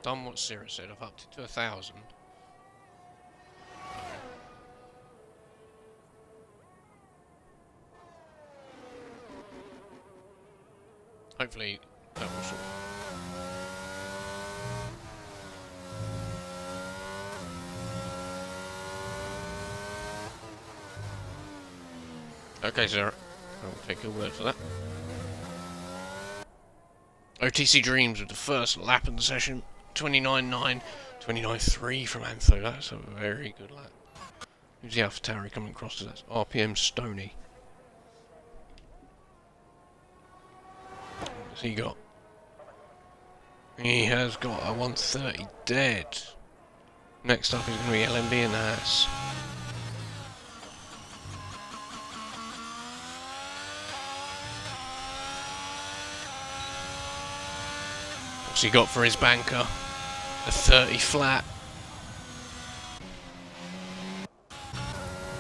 done what Sierra said. I've upped it to 1,000. Hopefully that will sort. Okay, Sarah. I'll take your word for that. OTC Dreams with the first lap in the session. 29.9, 29.3 from Antho. That's a very good lap. Who's the AlphaTauri coming across to that? RPM Stony. What's he got? He has got a 130 dead. Next up is going to be LMB and Haas. What's he got for his banker? A 30 flat.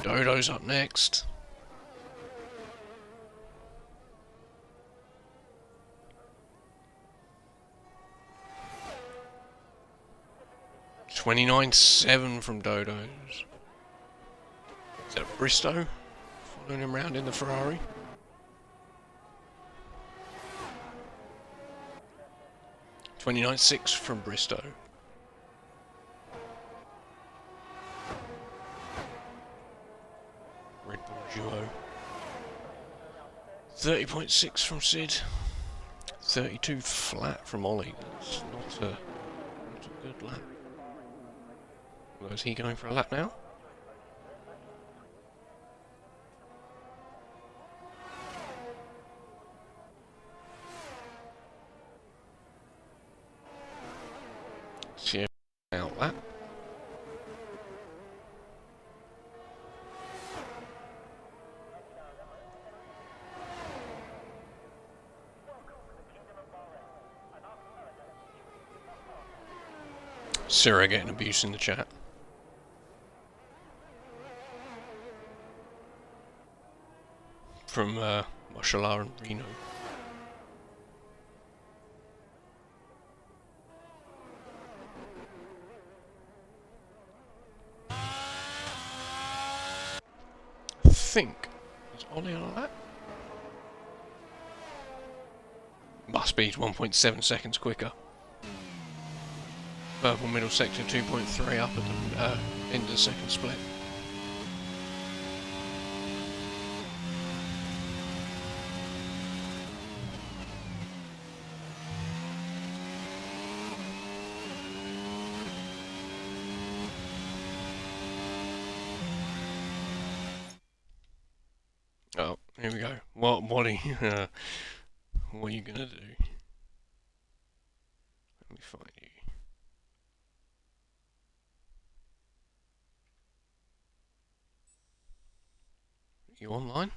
Dodo's up next. $29.7 from Dodo's. Is that Bristow? Following him round in the Ferrari. $29.6 from Bristow. Red Bull duo. 30.6 from Sid. 32 flat from Ollie. That's not a good lap. Well, is he going for a lap now? See out lap. Sarah getting abuse in the chat. From Mashallah and Reno. I think is Ollie on that? Must be 1.7 seconds quicker. Purple middle section 2.3 up at the end of the second split. Oh, here we go. What are you, what are you gonna do? Let me find you. You online?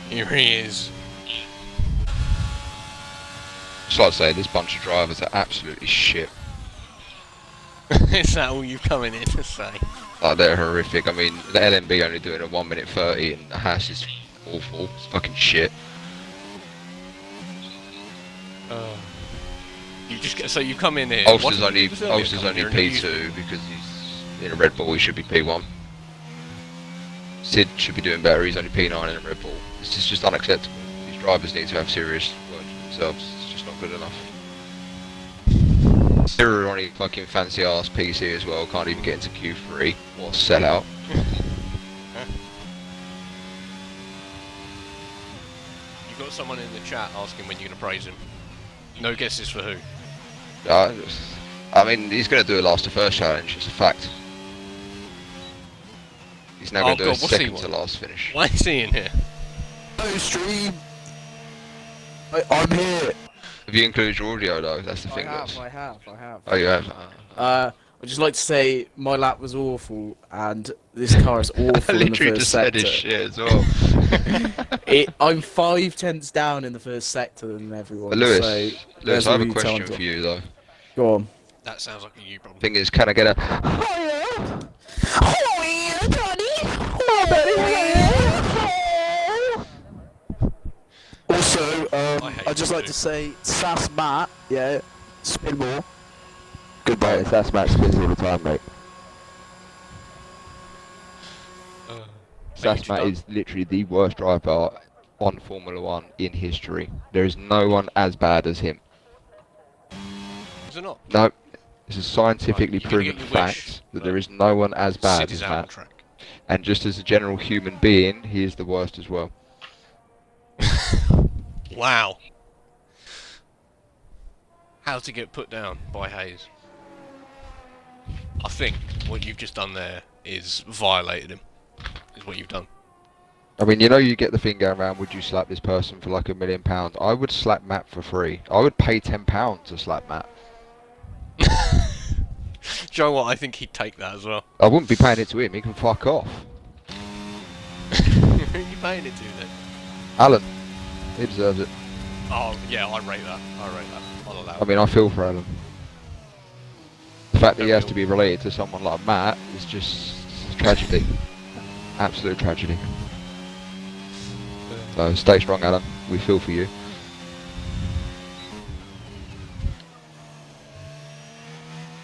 Here he is. Just like to say, this bunch of drivers are absolutely shit. Is that all you've come in here to say? Like, they're horrific. I mean, the LMB only doing a 1 minute 30 and the Haas is awful. It's fucking shit. You just get, so you come in here. Ulster's only P2 because he's in a Red Bull, he should be P1. Sid should be doing better, he's only P9 in a Red Bull. This is just unacceptable. These drivers need to have serious work for themselves. It's just not good enough. Sarah on a fucking fancy ass PC as well, can't even get into Q3. What a sellout. You've got someone in the chat asking when you're going to praise him. No guesses for who? I mean, he's going to do a last to first challenge, it's a fact. He's now going to do a second to last finish. Why is he in here? No stream! I'm here! Have you included your audio though? That's the thing. I have. Oh, you have? I'd just like to say my lap was awful and this car is awful in the first sector. Literally just said his shit as well. I'm 5/10 down in the first sector than everyone. Lewis, so I have a question for you though. Go on. That sounds like a you problem. Thing is, can I get a... Also, I hate I'd just you like too. to say, Sass Matt, yeah, spin more. Mate, Goodbye. that's Matt spins all the time, mate. Mate, Sass Matt is literally the worst driver on Formula 1 in history. There is no one as bad as him. Is it not? No, this is scientifically Right, you're gonna proven get your fact wish, that but there is no one as bad Sid as is out on Matt. track. And just as a general human being, he is the worst as well. Wow. How to get put down by Hayes. I think what you've just done there is violated him. Is what you've done. I mean, you know, you get the thing going around, would you slap this person for like £1 million? I would slap Matt for free. I would pay £10 to slap Matt. Do you know what? I think he'd take that as well. I wouldn't be paying it to him, he can fuck off. Who are you paying it to then? Alan, he deserves it. Oh, yeah, I rate that. I rate that. I'll allow I mean, I feel for Alan. The fact that he Don't has we to all? be related to someone like Matt is just tragedy. Absolute tragedy. So stay strong, Alan. We feel for you.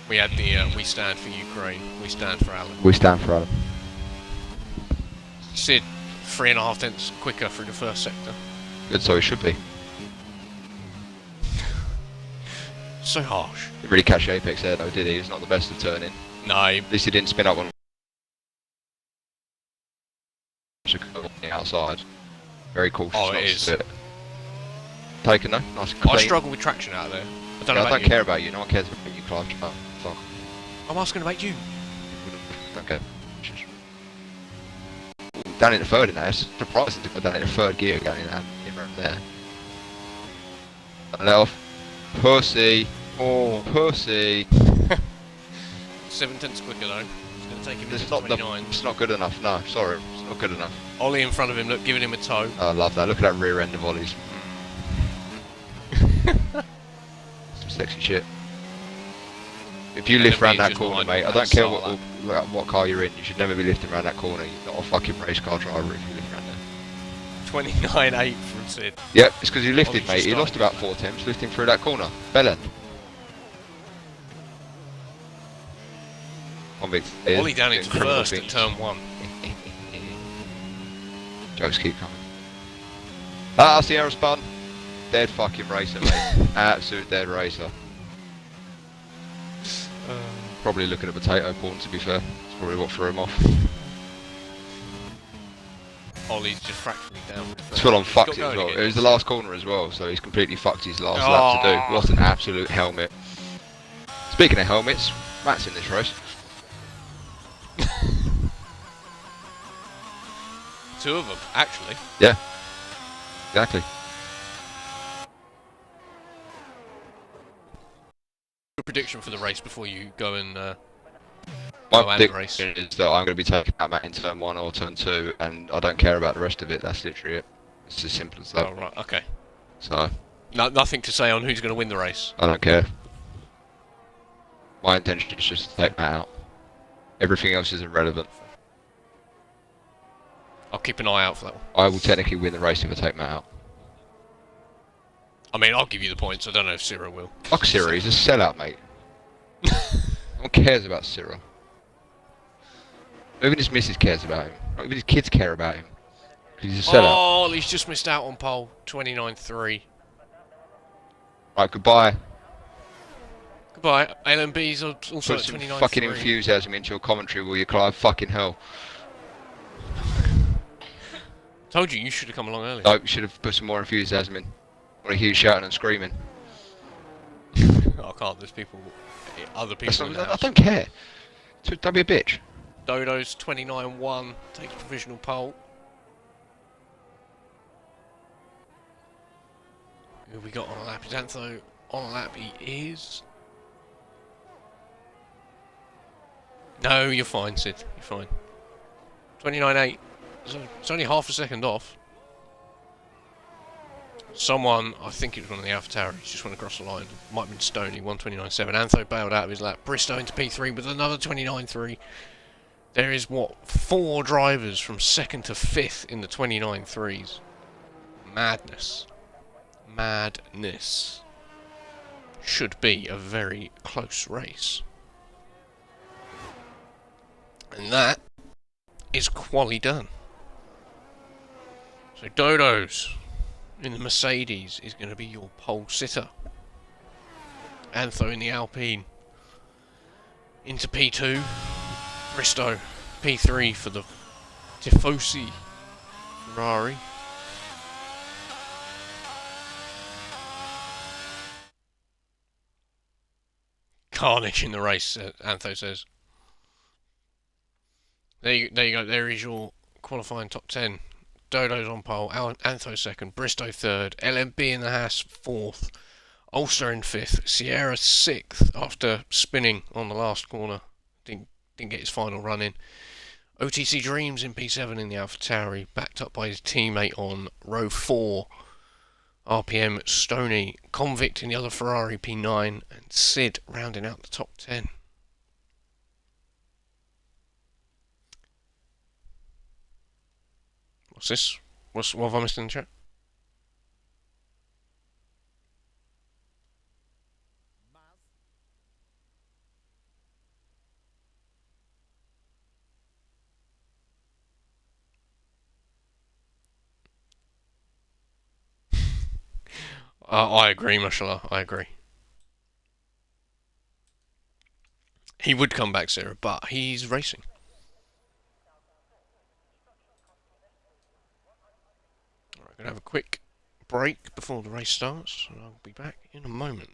We had the We Stand for Ukraine, We Stand for Alan. We stand for Alan. Sid, 3.5 tenths quicker through the first sector. Good, so he should be. So harsh. Didn't really catch the apex there though, did he? He's not the best of turning. No, At least he didn't spin up on the outside. Very cautious. Oh, it not to is. sit. Taken though, nice and I clean. struggle with traction out there. I don't Yeah, know I about don't you. care about you. No one cares about you, Clive. Oh, fuck. I'm asking about you. Okay. Down in the third in there. It's surprising to go down in the third gear going in around there. Let off. Pussy. Oh, pussy. 7 tenths quicker though. It's going to take him It's into not, 29. it's not good enough. No, sorry. It's not good enough. Ollie in front of him, look, giving him a toe. Oh, I love that. Look at that rear end of Ollie's. Some sexy shit. If you lift then around me that just corner, mind mate, I that don't care start what car you're in, you should never be lifting around that corner. You're not a fucking race car driver if you lift around there. 29.8 from Sid. Yep, it's because he lifted, Ollie's mate. just He lost started. about 4 attempts lifting through that corner. Bell end. Convict. Ollie down into first at turn 1. Jokes keep coming. Ah, Sierra spun. Dead fucking racer, mate. Absolute dead racer. Probably looking at potato porn, to be fair. That's probably what threw him off. Ollie's just fractionally down. With the It's first. full on He's fucked got it as going well. again. It was the last corner as well, so he's completely fucked his last lap to Oh. do. What an absolute helmet. Speaking of helmets, Matt's in this race. 2 of them, actually. Yeah. Exactly. Good prediction for the race before you go and My go and race. prediction is that I'm going to be taking out Matt in turn 1 or turn 2, and I don't care about the rest of it. That's literally it. It's as simple as that. Oh, right, okay. So, No, nothing to say on who's going to win the race. I don't care. My intention is just to take Matt out. Everything else is irrelevant. I'll keep an eye out for that one. I will technically win the race if I take Matt out. I mean, I'll give you the points. I don't know if Cyril will. Fuck Cyril, he's a sellout, mate. No one cares about Cyril. Not even his missus cares about him. Not even his kids care about him. 'Cause he's a sellout. Oh, he's just missed out on pole. 29.3. Right, goodbye. Goodbye. LMB's also Put at some 29.3. fucking enthusiasm into your commentary, will you, Clive? Fucking hell. Told you, you should have come along earlier. No, you should have put some more enthusiasm in. I want to hear you shouting and screaming. I can't. There's people, other That's people in not, the I house. don't care. Don't be a bitch. Dodo's 29.1 takes provisional pole. Who we got on a lap? Is Antho on a lap? He is. No, you're fine, Sid. You're fine. 29.8. So it's only half a second off. Someone, I think it was one of the AlphaTauri, just went across the line. Might have been Stoney, 129.7. Antho bailed out of his lap. Bristow into P3 with another 29.3. There is, what, 4 drivers from 2nd to 5th in the 29.3s. Madness. Madness. Should be a very close race. And that is quali done. So Dodo's in the Mercedes is going to be your pole sitter. Antho in the Alpine into P2. Bristow P3 for the Tifosi Ferrari. Carnage in the race, Antho says. There you go. There is your qualifying top 10. Dodo's on pole, Antho second, Bristow third, LMB in the Haas fourth, Ulster in fifth, Sierra sixth after spinning on the last corner. Didn't get his final run in. OTC Dreams in P7 in the AlphaTauri, backed up by his teammate on row 4. RPM Stoney, Convict in the other Ferrari P9, and Sid rounding out the top 10. What's this? What have I missed in the chat? I agree, mashallah. I agree. He would come back, Sarah, but he's racing. Alright, gonna have a quick break before the race starts, and I'll be back in a moment.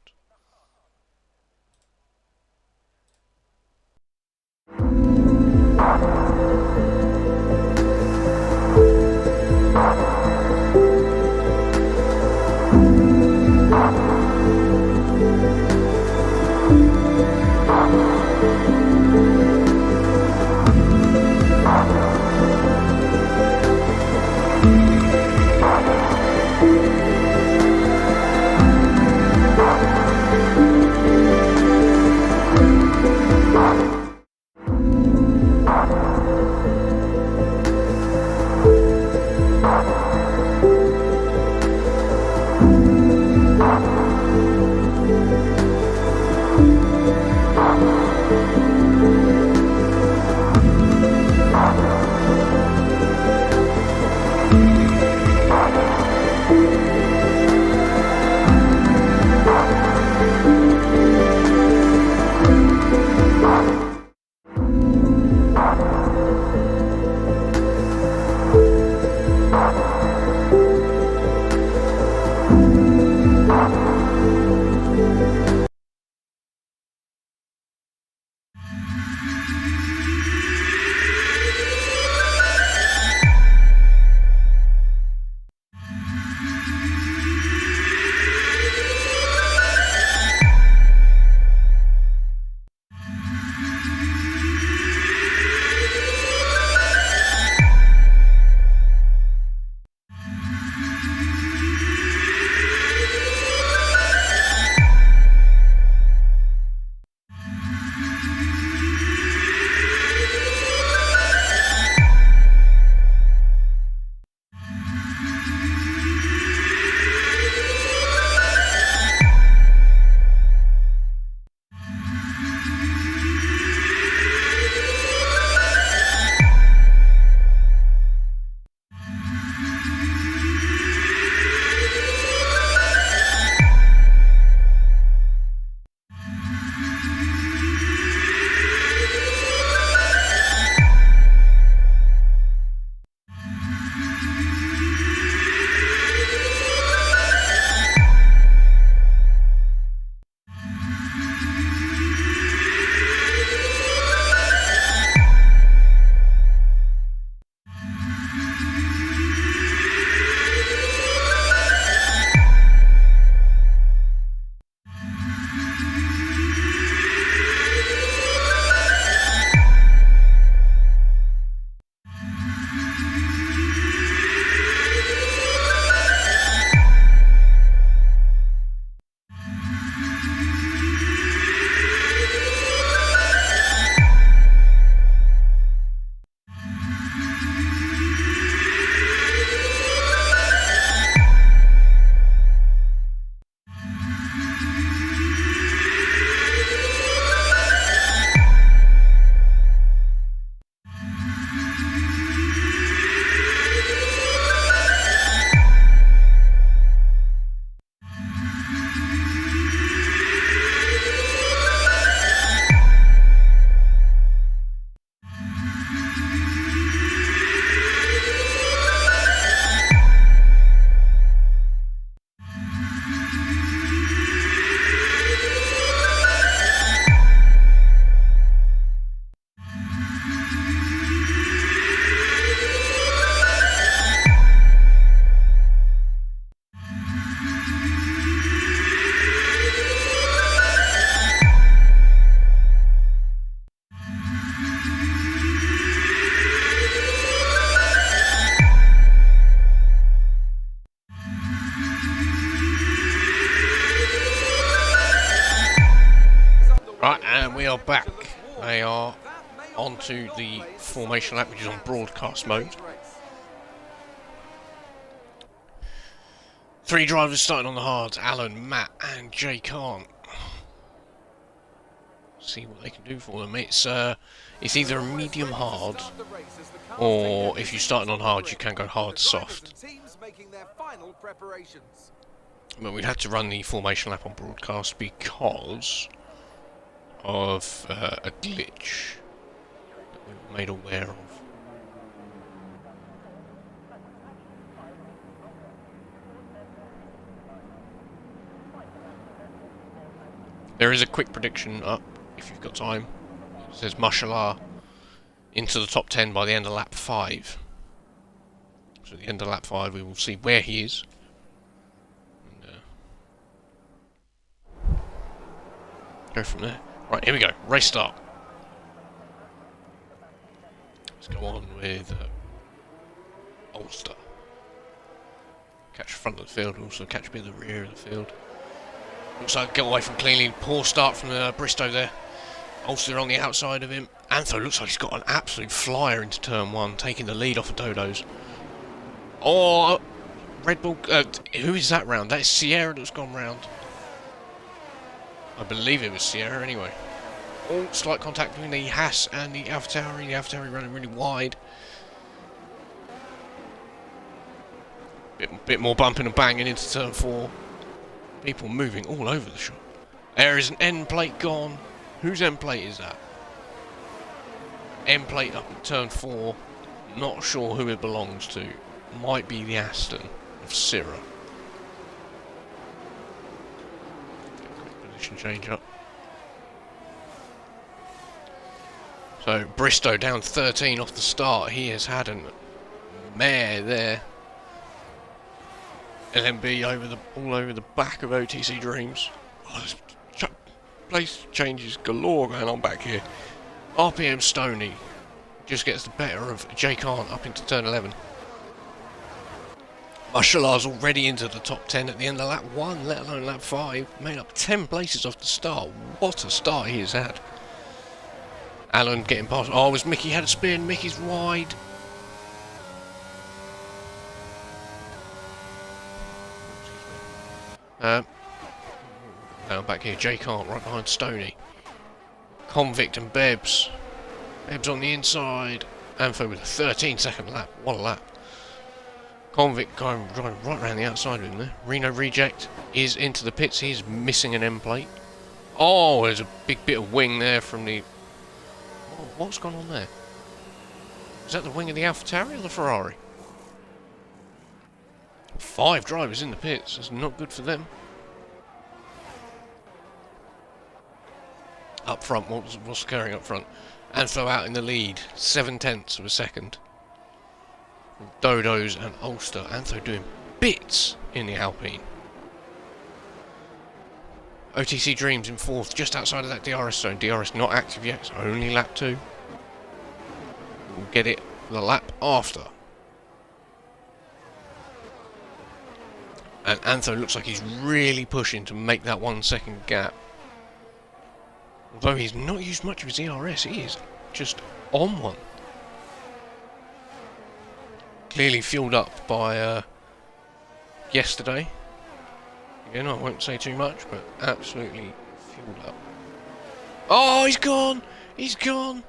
Right, and we are back. They are onto the formation lap, which is on broadcast mode. 3 drivers starting on the hards: Alan, Matt, and Jay Khan. See what they can do for them. It's either a medium hard, or if you're starting on hard, you can go hard soft. But we'd have to run the formation lap on broadcast because of a glitch that we were made aware of. There is a quick prediction up if you've got time. It says Mashallah into the top 10 by the end of lap 5. So at the end of lap 5 we will see where he is. And, go from there. Right, here we go. Race start. Let's go on with Ulster. Catch the front of the field, also catch a bit of the rear of the field. Looks like get away from cleanly. Poor start from Bristow there. Ulster on the outside of him. Antho looks like he's got an absolute flyer into turn 1, taking the lead off of Dodo's. Oh, Red Bull. Who is that round? That is Sierra that's gone round. I believe it was Sierra anyway. Oh, slight contact between the Haas and the AlphaTauri. The AlphaTauri running really wide. Bit more bumping and banging into turn 4. People moving all over the shop. There is an end plate gone. Whose end plate is that? End plate up at turn 4. Not sure who it belongs to. Might be the Aston of Syrah. Quick position change up. So Bristow down 13 off the start. He has had a mare there. LMB all over the back of OTC Dreams. Oh, there's place changes galore going on back here. RPM Stoney just gets the better of Jay Khan up into turn 11. Mashallah's already into the top 10 at the end of lap 1, let alone lap 5. Made up 10 places off the start. What a start he has had. Alan getting past. Oh, was Mickey had a spin. Mickey's wide. Now back here, Jay Khan right behind Stoney. Convict and Bebs. Bebs on the inside. Antho with a 13-second lap. What a lap. Convict driving right around the outside of him there. Reno Reject is into the pits. He's missing an end plate. Oh, there's a big bit of wing there from the... Oh, what's gone on there? Is that the wing of the AlphaTauri or the Ferrari? 5 drivers in the pits. That's not good for them. Up front, what's occurring up front? Antho out in the lead, 0.7 of a second. Dodo's and Ulster. Antho doing bits in the Alpine. OTC Dreams in 4th, just outside of that DRS zone. DRS not active yet, so only lap 2. We'll get it the lap after. And Antho looks like he's really pushing to make that 1 second gap. Although he's not used much of his ERS, he is just on one. Clearly fueled up by yesterday. Again, I won't say too much, but absolutely fueled up. Oh, he's gone! He's gone!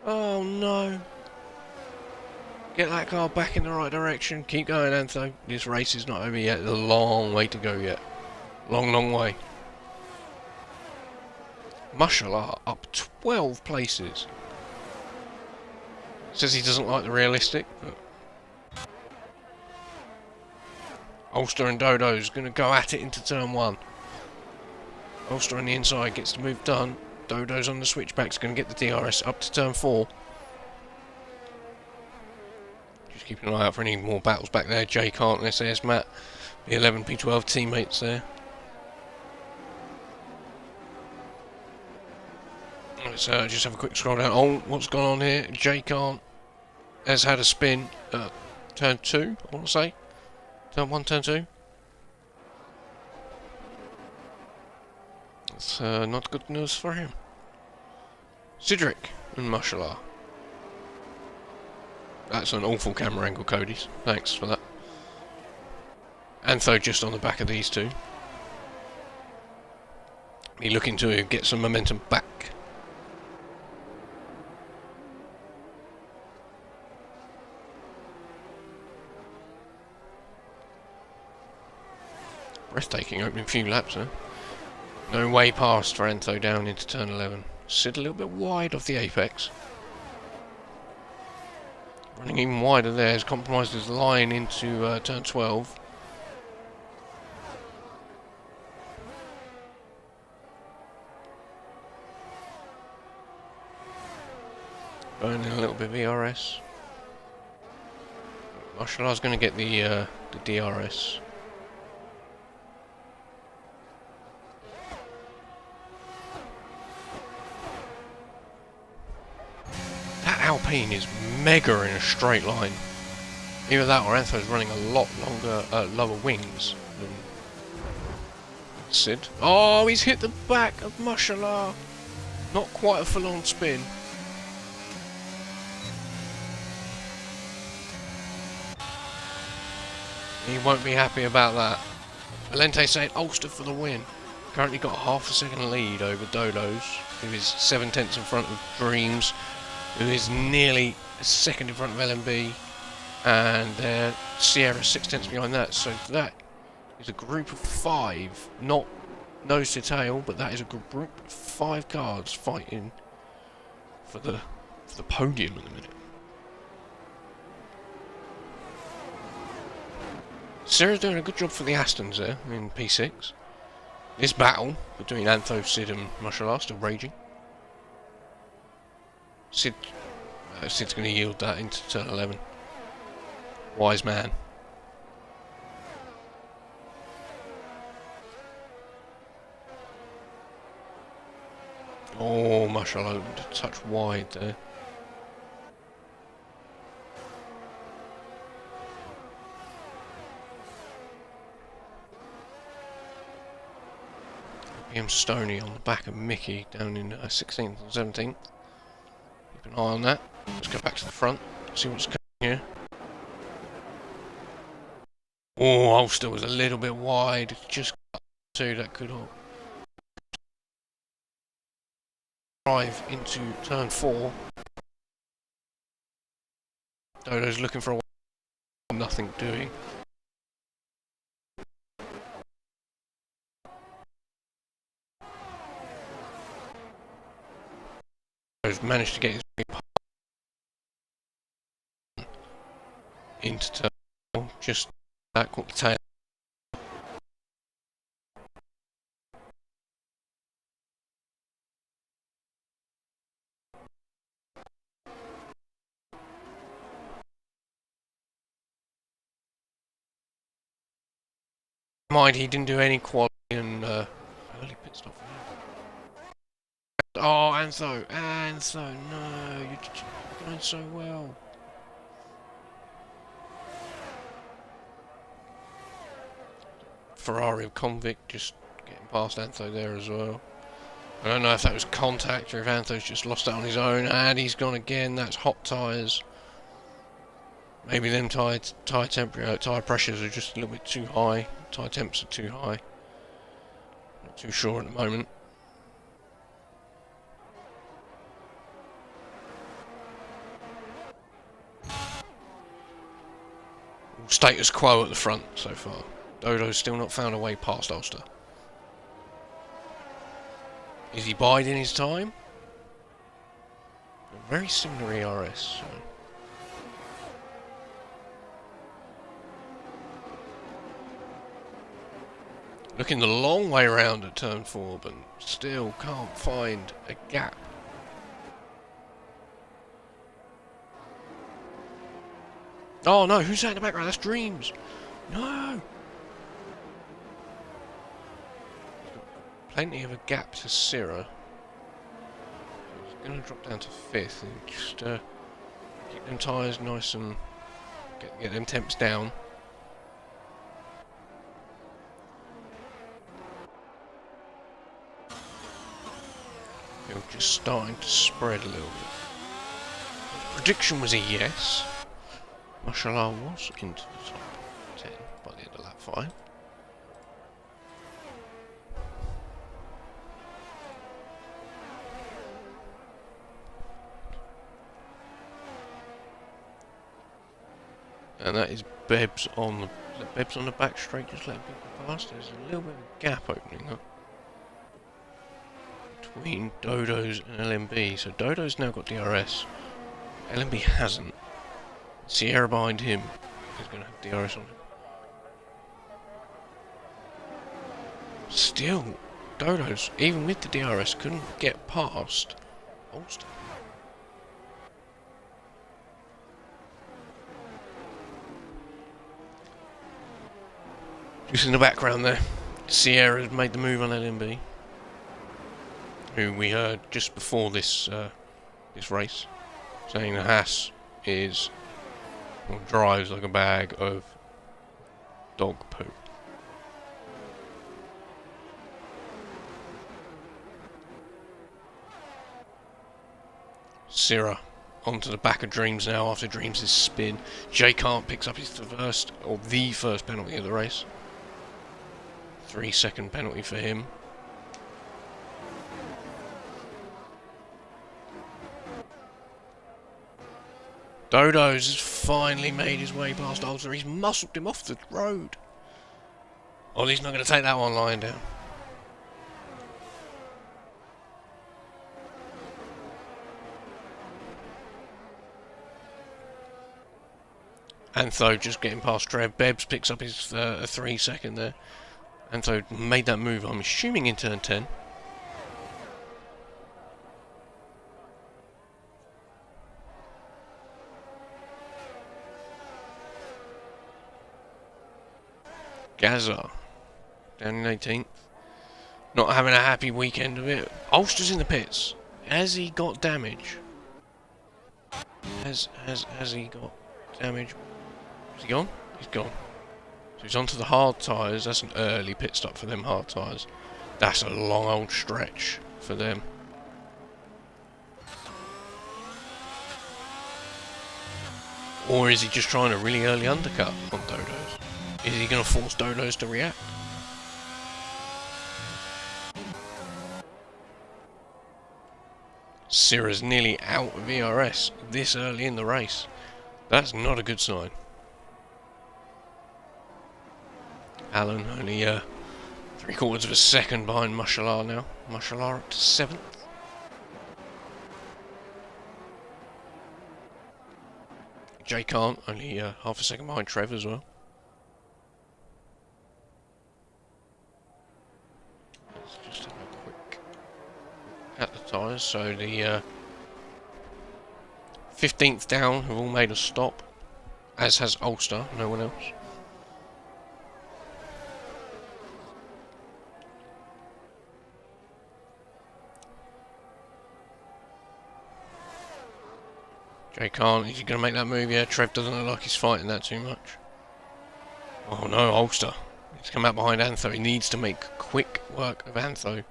Oh no. Get that car back in the right direction. Keep going, Antho. This race is not over yet. There's a long way to go yet. Long, long way. Mashallah up 12 places. Says he doesn't like the realistic, but... Ulster and Dodo's going to go at it into turn 1. Ulster on the inside gets the move done. Dodo's on the switchback's going to get the DRS up to turn 4. Just keeping an eye out for any more battles back there. Jay Khan and SAS Matt, the 11 P12 teammates there. Let's just have a quick scroll down. Oh, what's gone on here? Jay Khan has had a spin. Turn 2, I want to say. Turn 1, turn 2. That's not good news for him. Cedric and Mashallah. That's an awful camera angle, Cody's. Thanks for that. Antho just on the back of these two. Be looking to get some momentum back. Breathtaking opening few laps, huh? No way past for Antho down into turn 11. Sid a little bit wide of the apex. Running even wider there, has compromised his line into turn 12. Burning a little bit of ERS. Mashalah's going to get the DRS. That Alpine is mega in a straight line. Either that or Antho's running a lot longer, lower wings than Sid. Oh, he's hit the back of Mashallah. Not quite a full-on spin. He won't be happy about that. Valente saying Ulster for the win. Currently got half a second lead over Dodos, who is 7/10 in front of Dreams, who is nearly a second in front of LMB, and Sierra 6/10 behind that. So that is a group of 5, not nose to tail, but that is a group of 5 cars fighting for the podium in a minute. Sarah's doing a good job for the Astons there in P6. This battle between Antho, Sid and Mashallah still raging. Sid's going to yield that into turn 11. Wise man. Oh, Mashallah opened a touch wide there. Stoney on the back of Mickey down in 16th and 17th. Keep an eye on that. Let's go back to the front, see what's coming here. Oh, Ulster was a little bit wide. Just got to that could all drive into turn 4. Dodo's looking for a nothing doing. Managed to get his into turn 4, just that caught the tail. Mind, he didn't do any quality and early pit stop. Oh, Antho, no, you're going so well. Ferrari of Convict just getting past Antho there as well. I don't know if that was contact or if Antho's just lost it on his own, and he's gone again. That's hot tyres. Maybe them tyre pressures are just a little bit too high. Tyre temps are too high. Not too sure at the moment. Status quo at the front so far. Dodo's still not found a way past Ulster. Is he biding his time? A very similar ERS. So. Looking the long way around at turn 4, but still can't find a gap. Oh no, who's that in the background? That's Dreams. No! Plenty of a gap to Syrah. He's going to drop down to 5th and just keep them tyres nice and get them temps down. Field just starting to spread a little bit. Prediction was a yes. Mashallah was into the top 10 by the end of lap 5. And that is Bebs on the back straight, just letting people pass. There's a little bit of a gap opening up between Dodo's and LMB. So Dodo's now got DRS. LMB hasn't. Sierra behind him is going to have DRS on him. Still, Dodo's, even with the DRS, couldn't get past Ulster. Just in the background there, Sierra's made the move on LMB, who we heard just before this this race, saying the Haas is or drives like a bag of dog poo. Sierra onto the back of Dreams now after Dreams' spin. Jay Kant picks up his first, or the first penalty of the race. 3-second penalty for him. Dodo's has finally made his way past Ulster. He's muscled him off the road. Oh, he's not going to take that one lying down. Antho just getting past Trev. Bebs picks up his 3-second there. Antho made that move, I'm assuming, in turn 10. Gaza down in 18th. Not having a happy weekend of it. Ulster's in the pits. Has he got damage? Has he got damage? Is he gone? He's gone. So he's onto the hard tyres. That's an early pit stop for them hard tyres. That's a long old stretch for them. Or is he just trying a really early undercut on Dodo's? Is he going to force Dodo's to react? Sierra's nearly out of ERS this early in the race. That's not a good sign. Allen only 3/4 of a second behind Mashallah now. Mashallah up to 7th. Jay Kant only half a second behind Trev as well. Let's just have a quick at the tyres. So the 15th down have all made a stop, as has Ulster, no one else. Jay Kant, is he going to make that move? Yeah, Trev doesn't look like he's fighting that too much. Oh no, Ulster. He's come out behind Antho. He needs to make quick work of Antho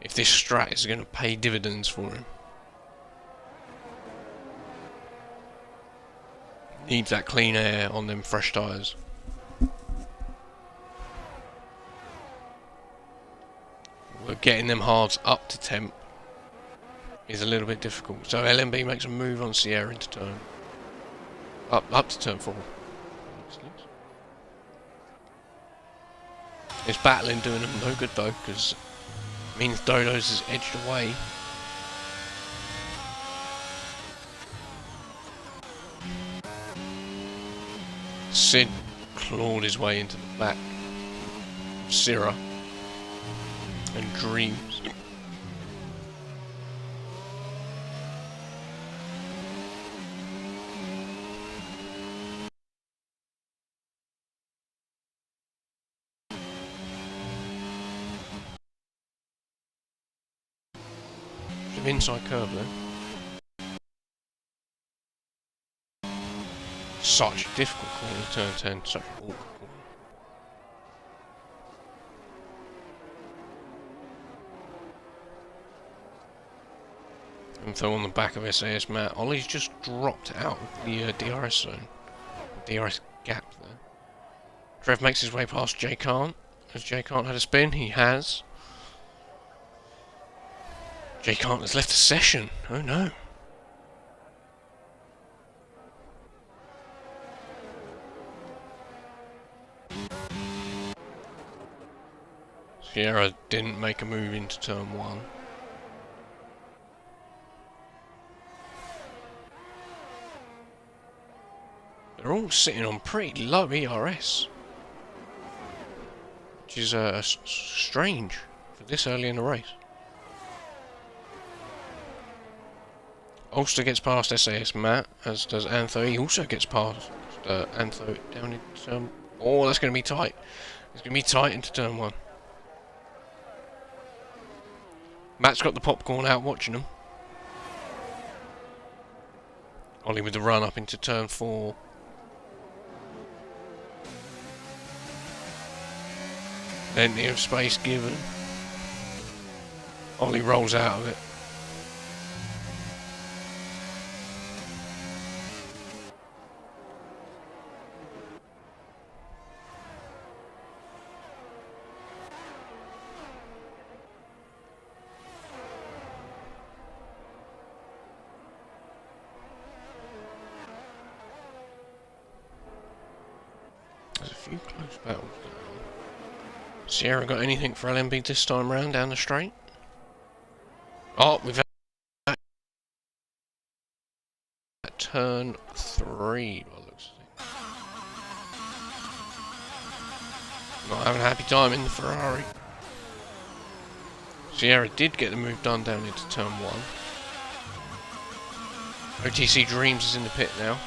if this strat is going to pay dividends for him. Needs that clean air on them fresh tyres. We're getting them hards up to temp is a little bit difficult. So LMB makes a move on Sierra into turn. Up to turn 4. It's battling doing them no good though, because it means Dodo's is edged away. Sid clawed his way into the back of Sierra and Dreams. Inside curve there. Such a difficult corner, turn 10, such an awkward corner. And so on the back of SAS Matt, Ollie's just dropped out of the DRS zone. DRS gap there. Trev makes his way past Jay Kant. Has Jay Kant had a spin? He has. Jay Kant has left the session. Oh no. Sierra didn't make a move into turn 1. They're all sitting on pretty low ERS, which is strange for this early in the race. Ulster gets past SAS Matt, as does Antho. He also gets past Antho down into turn... Oh, that's going to be tight. It's going to be tight into turn 1. Matt's got the popcorn out watching them. Ollie with the run up into turn 4. Plenty of space given. Ollie rolls out of it. There's a few close battles going on. Sierra got anything for LMB this time round down the straight? Oh, we've had turn 3 by the looks of it. Not having a happy time in the Ferrari. Sierra did get the move done down into turn 1. OTC Dreams is in the pit now.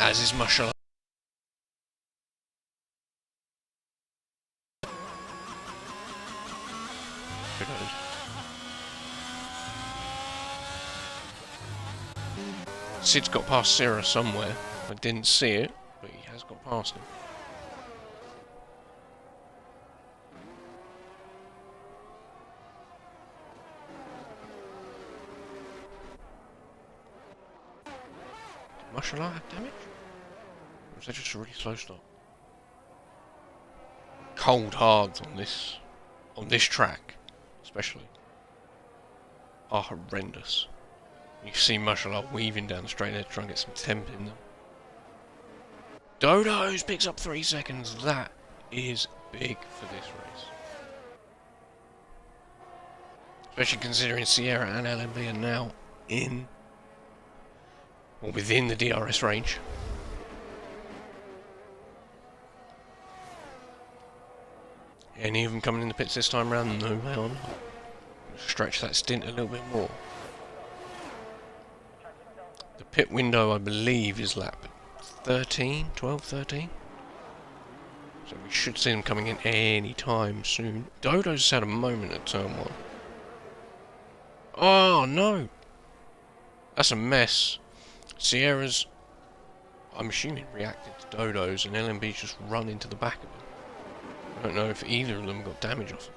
As is Mashallah. Sid's got past Sierra somewhere. I didn't see it, but he has got past him. Did Mashallah have damage? Or was that just a really slow stop? Cold hards on this track, especially, are horrendous. You can see Mashallah weaving down the straight there to try and get some temp in them. Dodos picks up 3 seconds. That is big for this race. Especially considering Sierra and LMB are now in, or within the DRS range. Any of them coming in the pits this time round? No, way on. Stretch that stint a little bit more. The pit window, I believe, is lap 13, 12, 13. So we should see them coming in any time soon. Dodo's had a moment at turn 1. Oh, no! That's a mess. Sierra's, I'm assuming, reacted to Dodo's, and LMB's just run into the back of it. I don't know if either of them got damage off of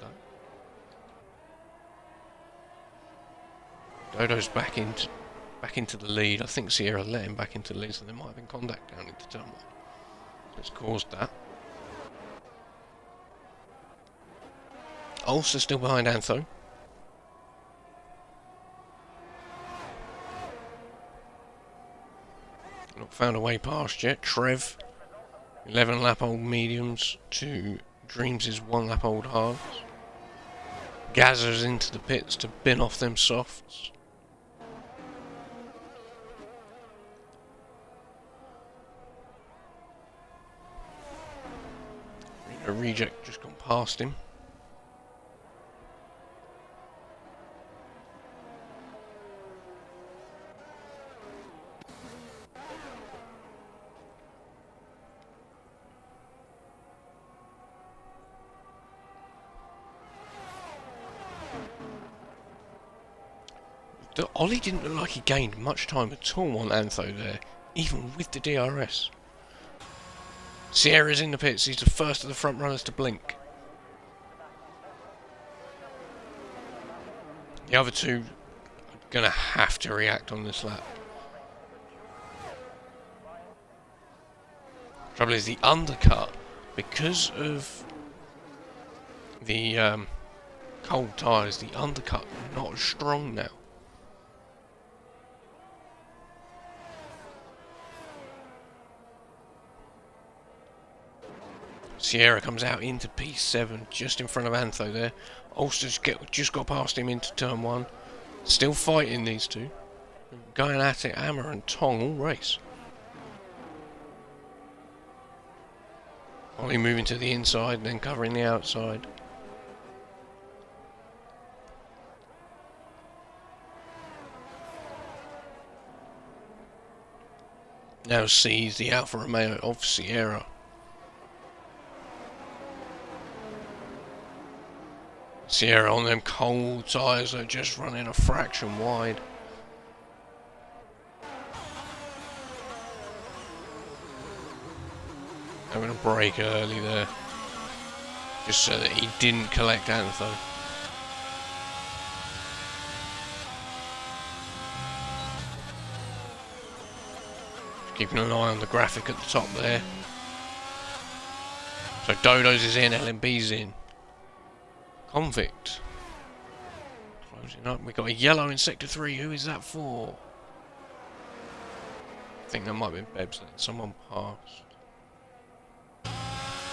that. Dodo's back into the lead. I think Sierra let him back into the lead, so there might have been contact down into turn 1. So it's caused that. Ulster still behind Antho. Not found a way past yet. Trev, 11 lap old mediums to Dreams' 1 lap old hards. Gazzers into the pits to bin off them softs. A reject just gone past him. Ollie didn't look like he gained much time at all on Antho there, even with the DRS. Sierra's in the pits. He's the first of the front runners to blink. The other two are going to have to react on this lap. Trouble is the undercut, because of the cold tyres, the undercut not as strong now. Sierra comes out into P7 just in front of Antho there. Ulster's just got past him into turn 1. Still fighting these two. Going at it, hammer and tong all race. Only moving to the inside, then covering the outside. Now sees the Alfa Romeo of Sierra. Sierra on them cold tyres are just running a fraction wide. Having a break early there. Just so that he didn't collect Antho. Keeping an eye on the graphic at the top there. So Dodo's is in, LMB's in. Convict. Closing up. We've got a yellow in sector 3. Who is that for? I think that might be Bebs. Letting someone passed.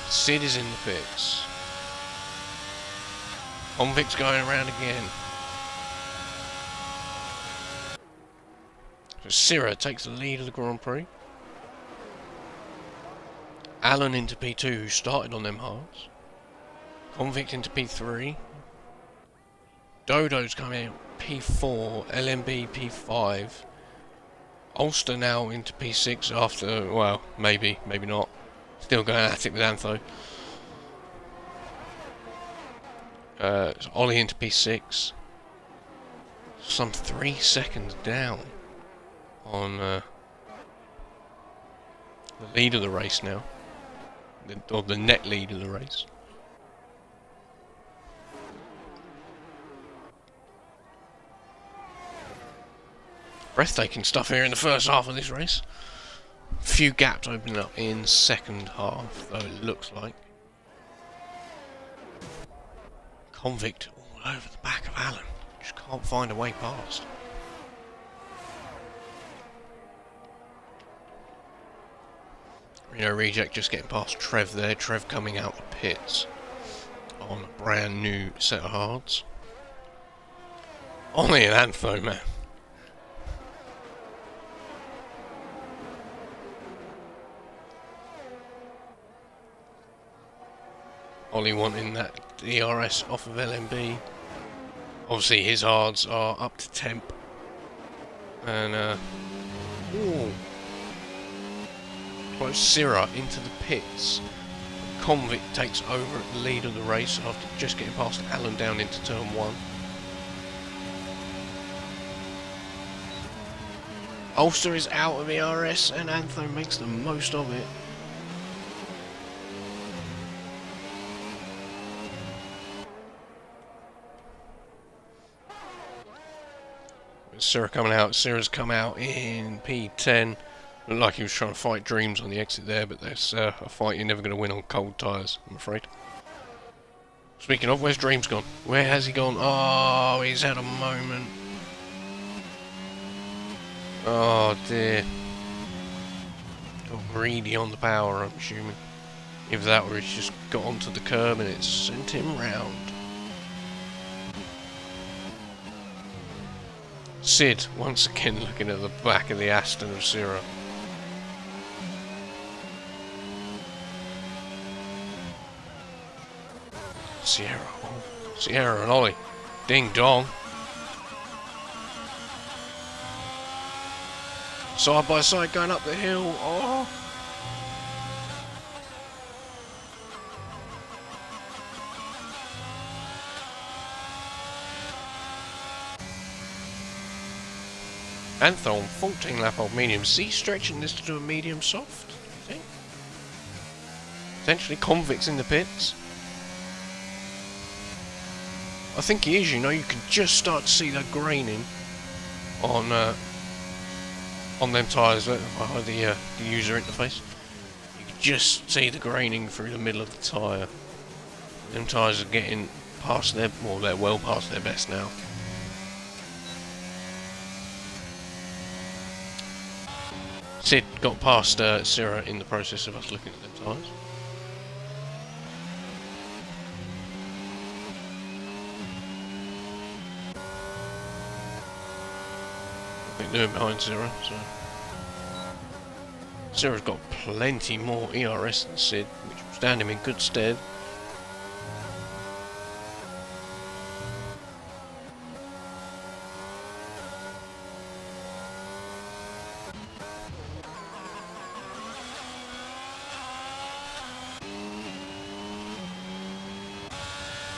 Sid is in the pits. Convict's going around again. So Sierra takes the lead of the Grand Prix. Allen into P2, who started on them hards. Convict into P3. Dodo's coming in P4. LMB P5. Ulster now into P6 after, well, maybe not. Still going at it with Antho. So Ollie into P6. Some 3 seconds down on the lead of the race now. Or the net lead of the race. Breathtaking stuff here in the first half of this race. Few gaps opening up in second half, though it looks like. Convict all over the back of Allen. Just can't find a way past. Reno Reject just getting past Trev there. Trev coming out the pits on a brand new set of hards. Only an Antho, man. Ollie wanting that DRS off of LMB. Obviously his hards are up to temp. And ooh. Close Sierra into the pits. Convict takes over at the lead of the race after just getting past Allen down into turn 1. Ulster is out of ERS and Antho makes the most of it. Sierra coming out. Sierra's come out in P10. Looked like he was trying to fight Dreams on the exit there, but there's a fight you're never going to win on cold tyres, I'm afraid. Speaking of, where's Dreams gone? Where has he gone? Oh, he's had a moment. Oh dear. Got greedy on the power, I'm assuming. Either that or he's just got onto the curb and it's sent him round. Sid, once again looking at the back of the Aston of Sierra. Sierra, oh, Sierra and Ollie. Ding dong. Side by side going up the hill. Oh. Antho on 14 lap old medium. Z stretching this to a medium soft, I think. Potentially convicts in the pits. I think he is, you know, you can just start to see that graining on them tyres via the user interface. You can just see the graining through the middle of the tyre. Them tyres are getting past their, well, they're well past their best now. Sid got past Syrah in the process of us looking at them tyres. I think they're behind Syrah, so Syrah's got plenty more ERS than Sid, which will stand him in good stead.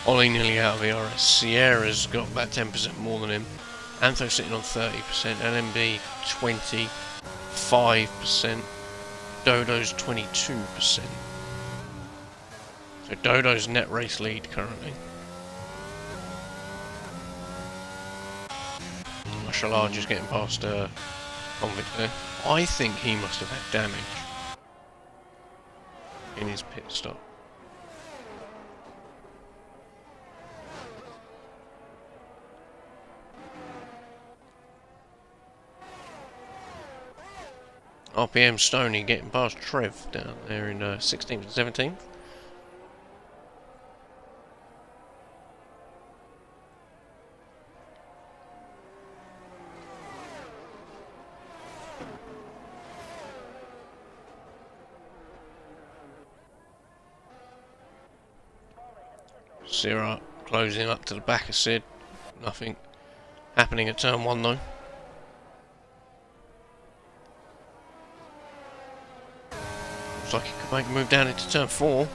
Ollie nearly out of ERS. Sierra's got about 10% more than him. Antho sitting on 30%. LMB 25%. Dodo's 22%. So Dodo's net race lead currently. Mashallah just getting past Convict there. I think he must have had damage in his pit stop. RPM Stoney getting past Trev down there in 16th and 17th. Syrah closing up to the back of Sid. Nothing happening at turn 1 though. Looks like he could make a move down into turn 4.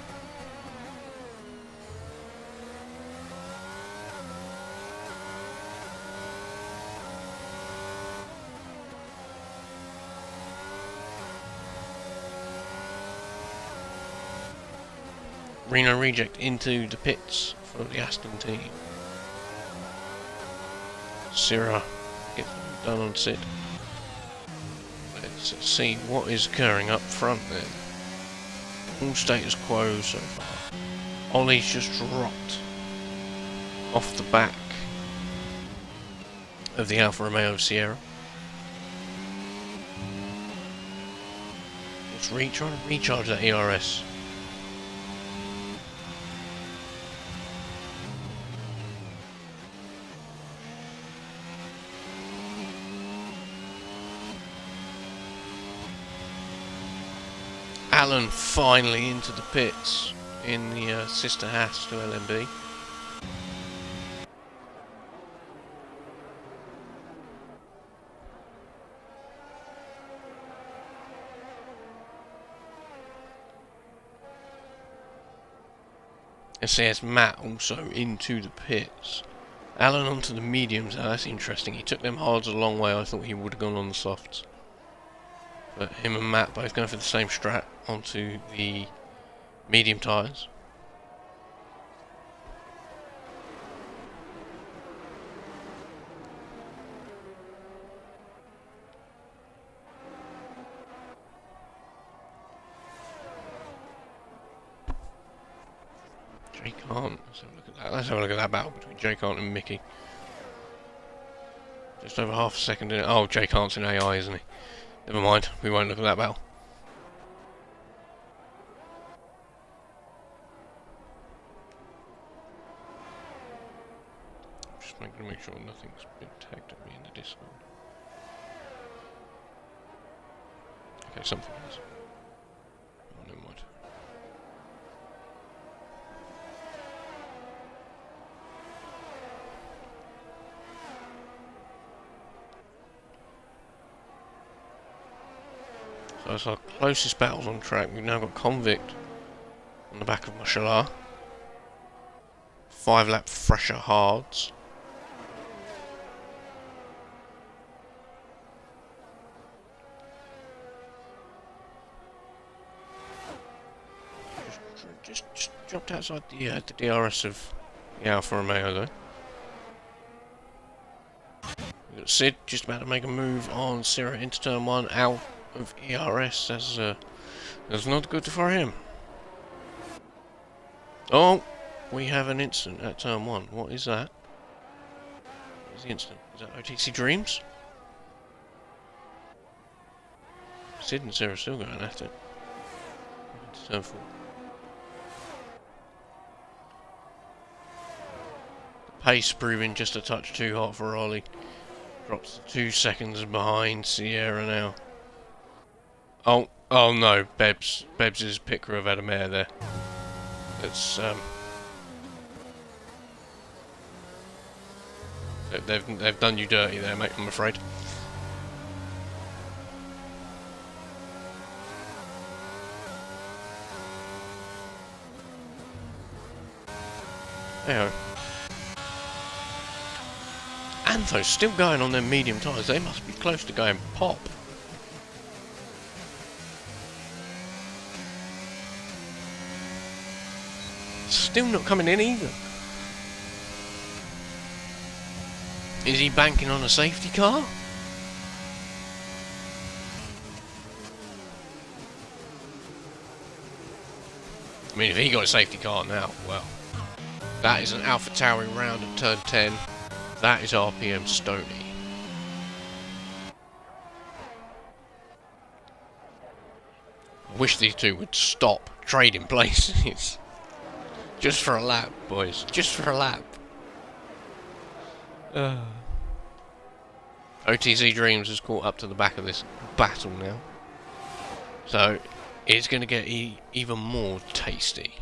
Reno reject into the pits for the Aston team. Syrah gets done on Sid. Let's see what is occurring up front then. All status quo so far. Ollie's just dropped off the back of the Alfa Romeo Sierra. Just trying to recharge that ERS. Alan finally into the pits in the sister Haas to LMB. SAS Matt also into the pits. Alan onto the mediums, now that's interesting. He took them hards a long way. I thought he would have gone on the softs. But him and Matt both going for the same strat onto the medium tyres. Jay Kant, let's have a look at that. Let's have a look at that battle between Jay Kant and Mickey. Just over half a second in it. Oh, Jay Kant's in AI, isn't he? Never mind, we won't look at that battle. Just going to make sure nothing's been tagged at me in the Discord. Okay, something has. Oh, never mind. So it's our closest battles on track. We've now got Convict on the back of Mashallah. 5-lap fresher hards. Just Just dropped outside the DRS of the Alfa Romeo though. We've got Sid just about to make a move on Sierra into turn 1 out of ERS. That's not good for him. Oh, we have an incident at turn 1. What is that? What is the incident? Is that OTC Dreams? Sid and Sarah still going at it. Into turn 4. Pace proving just a touch too hot for Ollie. Drops 2 seconds behind Sierra now. Oh no, Bebs' picker have had a mare there. It's they've done you dirty there, mate, I'm afraid. There you go. Antho's still going on their medium tyres. They must be close to going pop. Still not coming in either. Is he banking on a safety car? I mean, if he got a safety car now, well. That is an Alpha Tauri round at turn 10. That is RPM Stoney. I wish these two would stop trading places. Just for a lap, boys. Just for a lap. OTC Dreams has caught up to the back of this battle now. So, it's going to get even more tasty.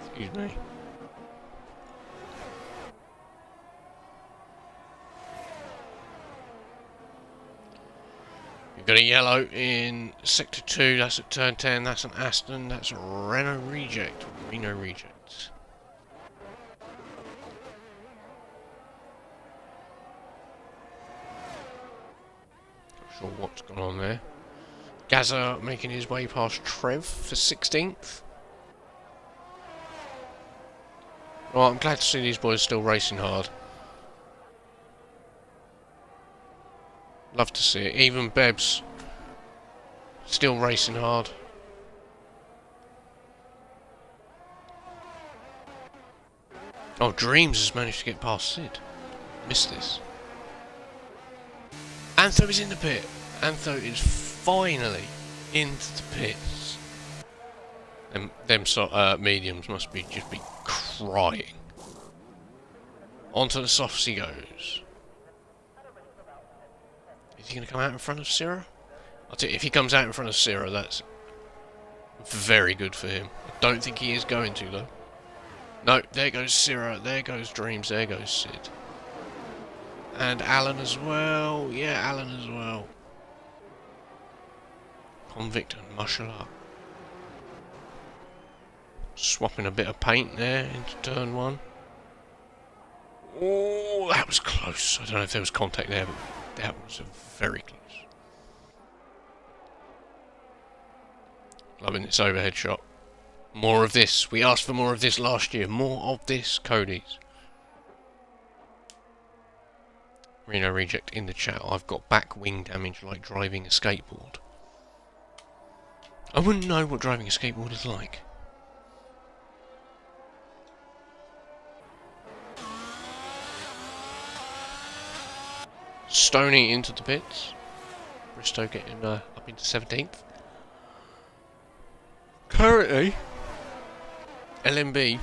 Excuse me. We've got a yellow in Sector 2, that's at turn 10, that's an Aston, that's a Renault Reject. Reno Reject. Not sure what's gone on there. Gaza making his way past Trev for 16th. Well, I'm glad to see these boys still racing hard. Love to see it. Even Beb's still racing hard. Oh, Dreams has managed to get past Sid. Missed this. Antho is in the pit. Antho is finally into the pits. Them mediums must just be crying. Onto the softs he goes. Is he going to come out in front of Sierra? I'll tell you, if he comes out in front of Sierra, that's very good for him. I don't think he is going to, though. No, there goes Sierra, there goes Dreams, there goes Sid. And Alan as well. Yeah, Alan as well. Convict and Mushala. Swapping a bit of paint there into turn 1. Oh, that was close. I don't know if there was contact there, but that was very close. Loving this overhead shot. More of this. We asked for more of this last year. More of this, Cody's. Reno Reject in the chat. I've got back wing damage like driving a skateboard. I wouldn't know what driving a skateboard is like. Stoney into the pits. Bristow getting up into 17th. Currently, LMB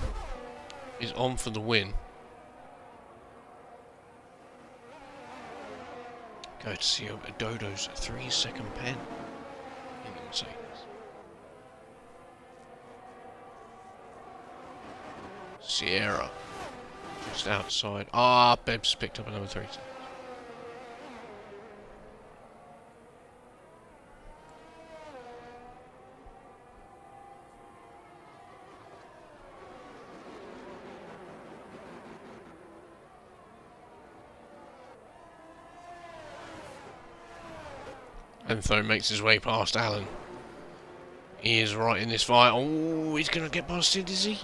is on for the win. Go to see a Dodo's 3-second pen in the Mercedes. Sierra just outside. Ah, Beb's picked up another 3 seconds. Antho makes his way past Alan. He is right in this fight. Oh, he's going to get past it, is he?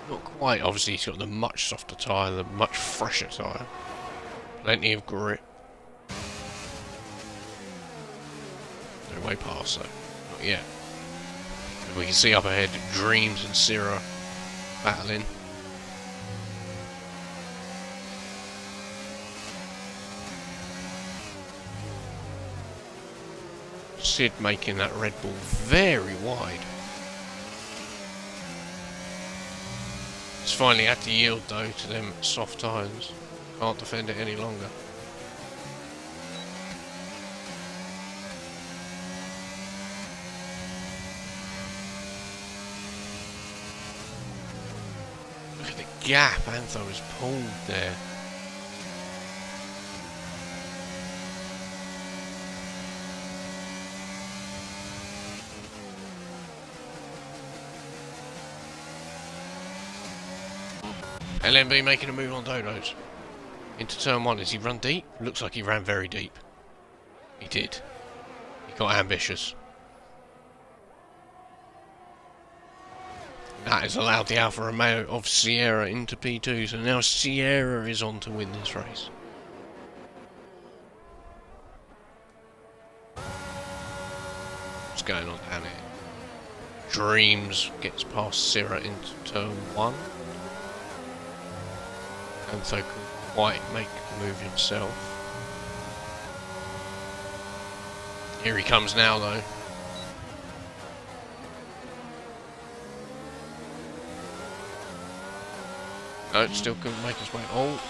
Not quite. Obviously, he's got the much softer tyre, the much fresher tyre. Plenty of grip. No way past, though. Not yet. And we can see up ahead Dreams and Sierra battling. Sid making that Red Bull very wide. He's finally had to yield though to them soft tyres. Can't defend it any longer. Look at the gap Antho has pulled there. LMB making a move on Dodos. Into turn 1. Has he run deep? Looks like he ran very deep. He did. He got ambitious. That has allowed the Alfa Romeo of Sierra into P2, so now Sierra is on to win this race. What's going on down here? Dreams gets past Sierra into turn 1. And so couldn't quite make the move himself. Here he comes now though. No, still couldn't make his way. Oh.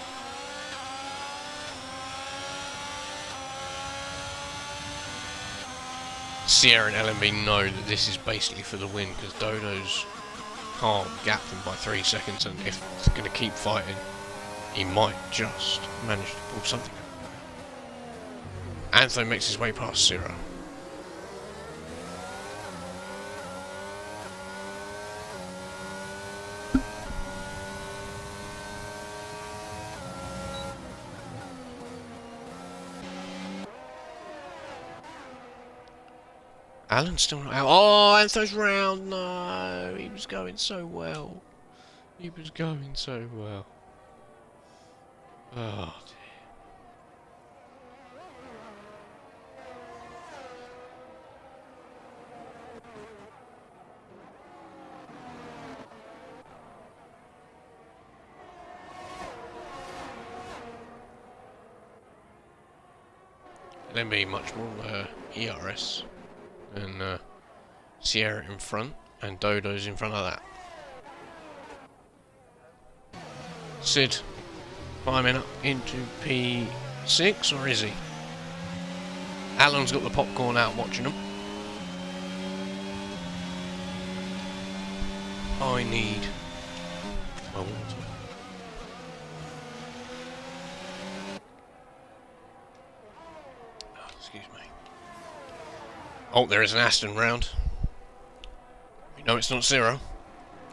Sierra and LMB know that this is basically for the win because Dodo's can't gap them by 3 seconds, and if it's going to keep fighting, he might just manage to pull something out. Antho makes his way past Sierra. Alan's still not out. Oh, Antho's round. No, he was going so well. He was going so well. Oh dear. Then be much more ERS and Sierra in front and Dodo's in front of that. Sid climbing up into P6, or is he? Alan's got the popcorn out watching him. I need my water. Oh, excuse me. Oh, there is an Aston round. We know it's not Zero,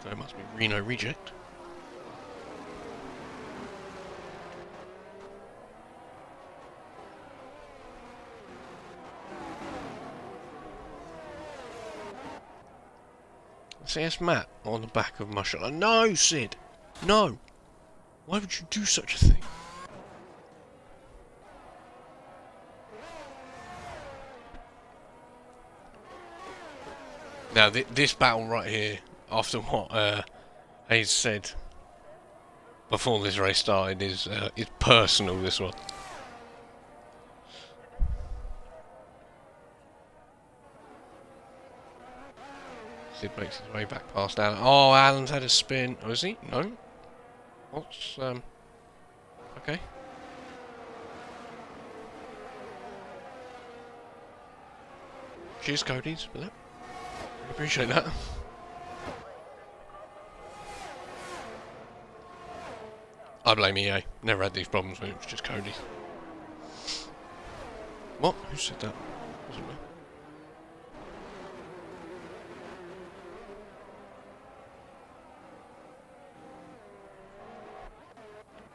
so it must be Reno Reject. CS Matt on the back of my shot. No, Sid! No! Why would you do such a thing? Now, this battle right here, after what Hayes said before this race started, is personal, this one. Sid makes his way back past Alan. Oh, Alan's had a spin. Oh, is he? No? What's, okay. Cheers, Cody's, for that. Really appreciate that. I blame EA. Never had these problems when it was just Cody. What? Who said that? Wasn't me.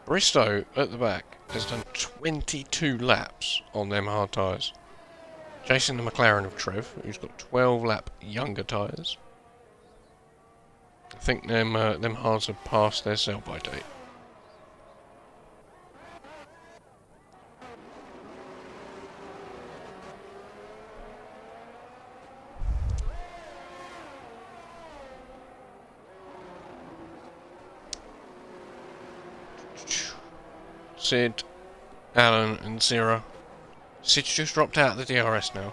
Bristow at the back has done 22 laps on them hard tyres. Chasing the McLaren of Trev, who's got 12 lap younger tyres. I think them hards have passed their sell-by date. Sid, Alan and Zira. Sid's just dropped out of the DRS now.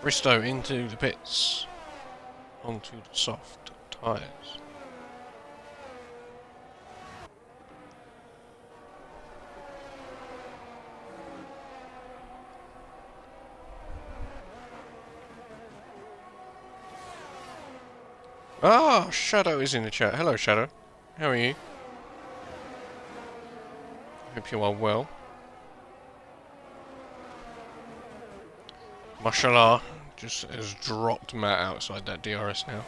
Bristow into the pits. Onto the soft tyres. Ah, Shadow is in the chat. Hello, Shadow. How are you? Hope you are well. Mashallah just has dropped Matt outside that DRS now.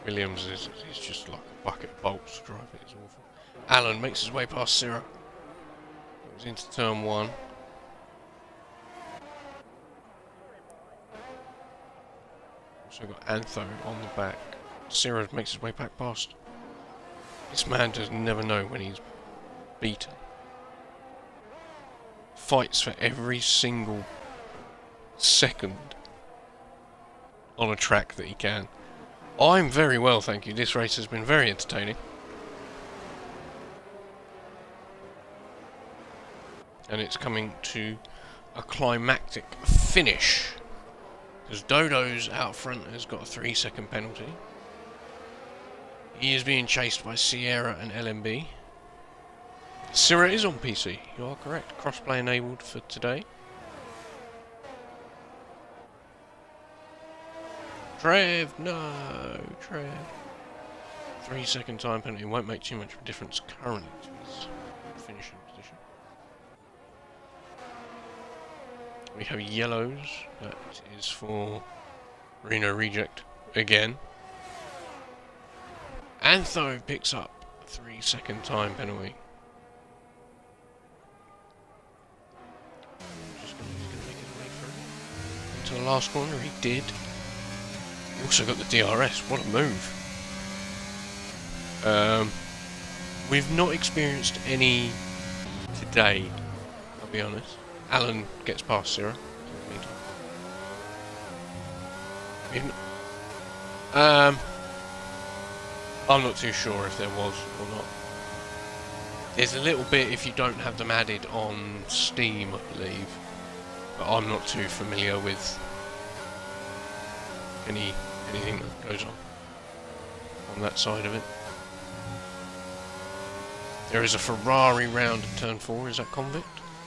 Williams is just like a bucket of bolts to drive it. It's awful. Alan makes his way past Syrah. Goes into turn 1. Also got Antho on the back. Syrah makes his way back past. This man does never know when he's beaten. Fights for every single second on a track that he can. I'm very well, thank you. This race has been very entertaining. And it's coming to a climactic finish. Because Dodo's out front has got a 3-second penalty. He is being chased by Sierra and LMB. Syrah is on PC, you are correct. Crossplay enabled for today. Trev, no, Trev. 3-second time penalty won't make too much of a difference currently to his finishing position. We have yellows, that is for Reno Reject again. Antho picks up a 3-second time penalty. He's gonna make his way through into the last corner, he did. He also got the DRS, what a move. We've not experienced any today, I'll be honest. Alan gets past Syrah. I'm not too sure if there was or not. There's a little bit if you don't have them added on Steam, I believe. But I'm not too familiar with anything that goes on that side of it. There is a Ferrari round at turn 4, is that Convict?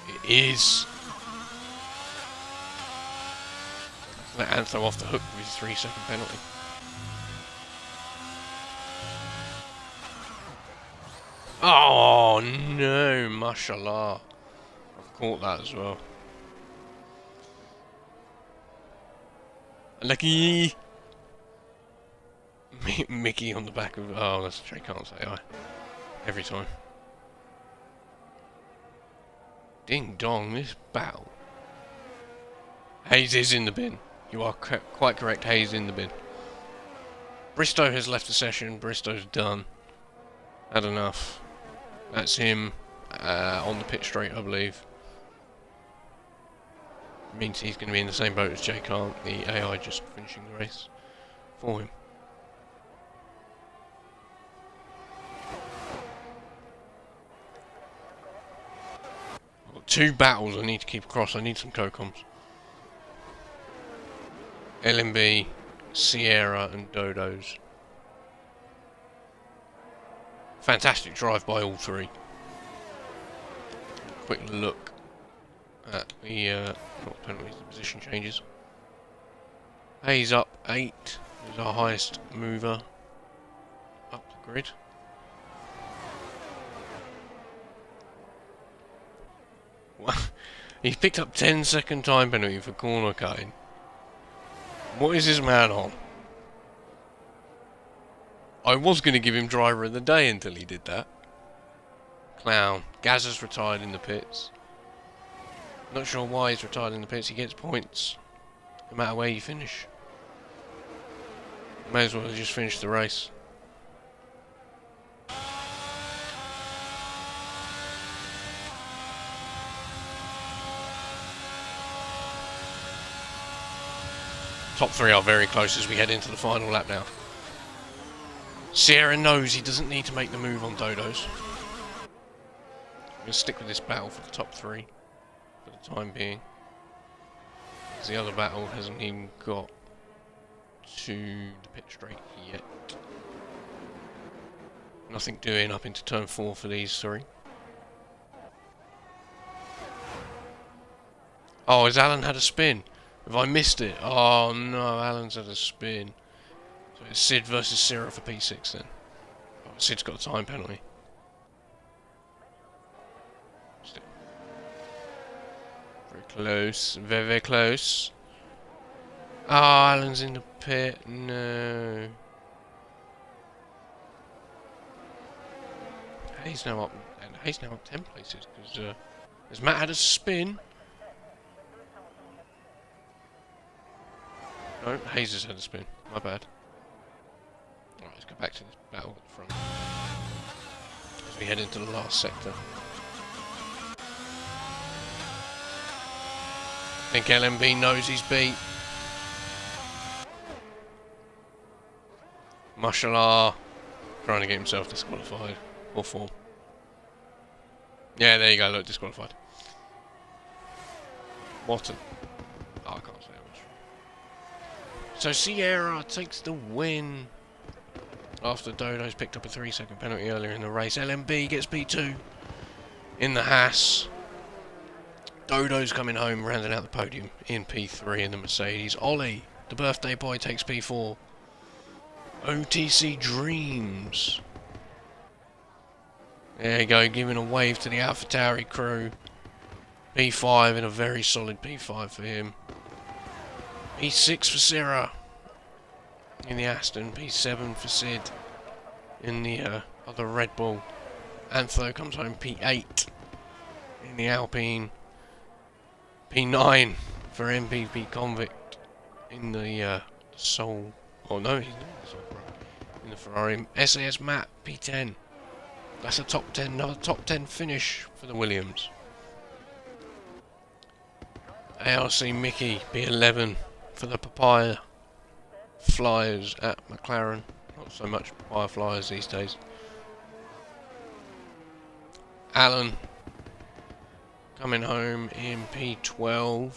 It is. Let Antho off the hook with his 3-second penalty. Oh no, mashallah. I've caught that as well. Lucky! Mickey on the back of... Oh, that's a Jay can't say I. Every time. Ding dong, this battle. Hayes is in the bin. You are quite correct, Hayes in the bin. Bristow has left the session. Bristow's done. Had enough. That's him on the pit straight, I believe. Means he's going to be in the same boat as Jay Can't. The AI just finishing the race for him. I've got 2 battles I need to keep across. I need some co-coms. LMB, Sierra and Dodos. Fantastic drive by all 3. Quick look at the not penalties, the position changes. Hayes up 8 is our highest mover up the grid. He's picked up 10-second time penalty for corner cutting. What is this man on? I was going to give him driver of the day until he did that. Clown. Gazza's retired in the pits. Not sure why he's retired in the pits. He gets points no matter where you finish. May as well just finish the race. Top three are very close as we head into the final lap now. Sierra knows he doesn't need to make the move on Dodos. I'm going to stick with this battle for the top three for the time being. Because the other battle hasn't even got to the pit straight yet. Nothing doing up into turn 4 for these, sorry. Oh, has Alan had a spin? Have I missed it? Oh no, Alan's had a spin. So it's Sid versus Sierra for P6 then. Oh, Sid's got a time penalty. Still. Very close, very, very close. Oh, Alan's in the pit, no. Hayes now up, and Hayes now up 10 places, because has Matt had a spin? No, Hayes has had a spin. My bad. Alright, let's go back to this battle at the front. As we head into the last sector. I think LMB knows he's beat. Mashallah. Trying to get himself disqualified. Or 4. Yeah, there you go, look, disqualified. What a... Oh, I can't say how much. So Sierra takes the win after Dodo's picked up a 3-second penalty earlier in the race. LMB gets P2 in the Haas. Dodo's coming home, rounding out the podium in P3 in the Mercedes. Ollie, the birthday boy, takes P4. OTC Dreams. There you go, giving a wave to the AlphaTauri crew. P5 in a very solid P5 for him. P6 for Sierra in the Aston. P7 for Sid in the other Red Bull. Antho comes home P8 in the Alpine. P9 for MVP Convict in the Soul. Oh no, he's not in the Soul Pro. In the Ferrari. SAS Matt P10. That's a top 10, another top 10 finish for the Williams. ARC Mickey P11 for the Papaya Flyers at McLaren. Not so much Papaya Flyers these days. Alan coming home in P12.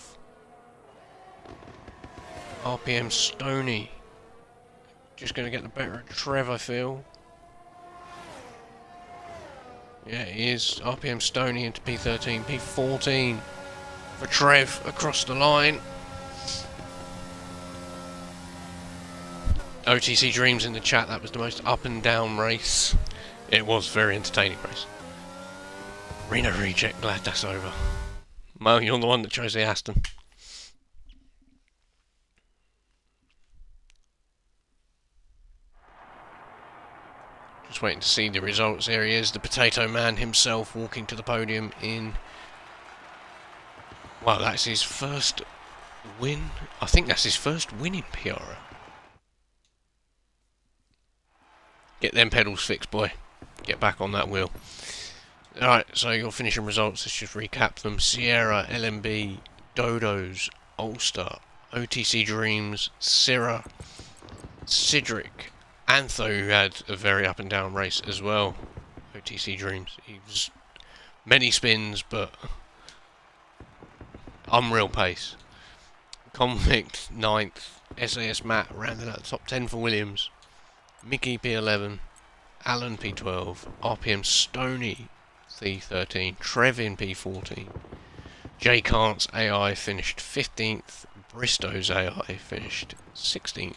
RPM Stoney just going to get the better of Trev, I feel. Yeah, he is. RPM Stoney into P13. P14 for Trev across the line. OTC Dreams in the chat, that was the most up and down race. It was a very entertaining race. Reno Reject, glad that's over. Mo, you're the one that chose the Aston. Just waiting to see the results. There he is, the Potato Man himself, walking to the podium in... Wow, that's his first win. I think that's his first win in PRL. Get them pedals fixed, boy. Get back on that wheel. Alright, so your finishing results, let's just recap them. Sierra, LMB, Dodos, Ulster, OTC Dreams, Syrah, Cedric, Antho, who had a very up and down race as well. OTC Dreams. He was many spins, but unreal pace. Convict, 9th. SAS Matt, rounding out the top 10 for Williams. Mickey P11. Alan P12. RPM Stoney P13. Trevin P14. Jay Kant's AI finished 15th. Bristow's AI finished 16th.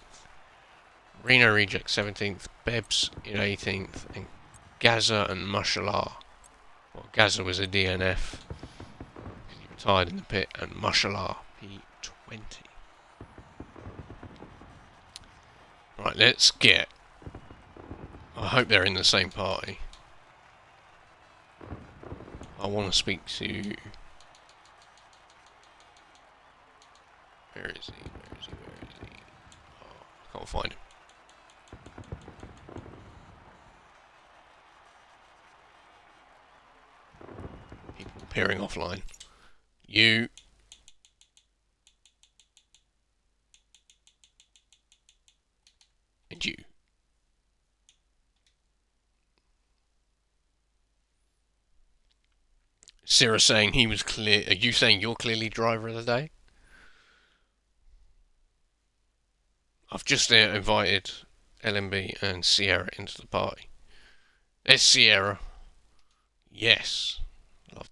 Reno Reject 17th. Bebs in 18th. And Gaza and Mashallah. Well, Gaza was a DNF. He retired in the pit. And Mashallah P20. Right, let's get I hope they're in the same party. I want to speak to... Where is he? Where is he? Where is he? Oh, I can't find him. People appearing offline. You... And you. Sarah saying he was clear. Are you saying you're clearly driver of the day? I've just invited LMB and Sierra into the party. There's Sierra. Yes. Love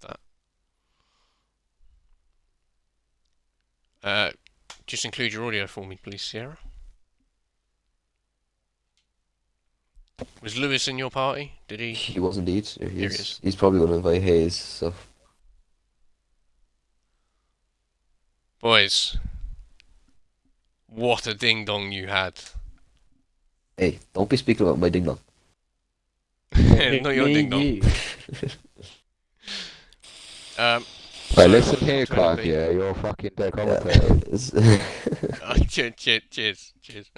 that. Just include your audio for me, please, Sierra. Was Lewis in your party? Did he? He was indeed. Here he is. He's probably going to invite Hayes, so... Boys. What a ding-dong you had. Hey, don't be speaking about my ding dong. Not your ding-dong. Right, So, listen here, welcome to Clive. LMB. Yeah, you're a fucking dead commentator. Cheers.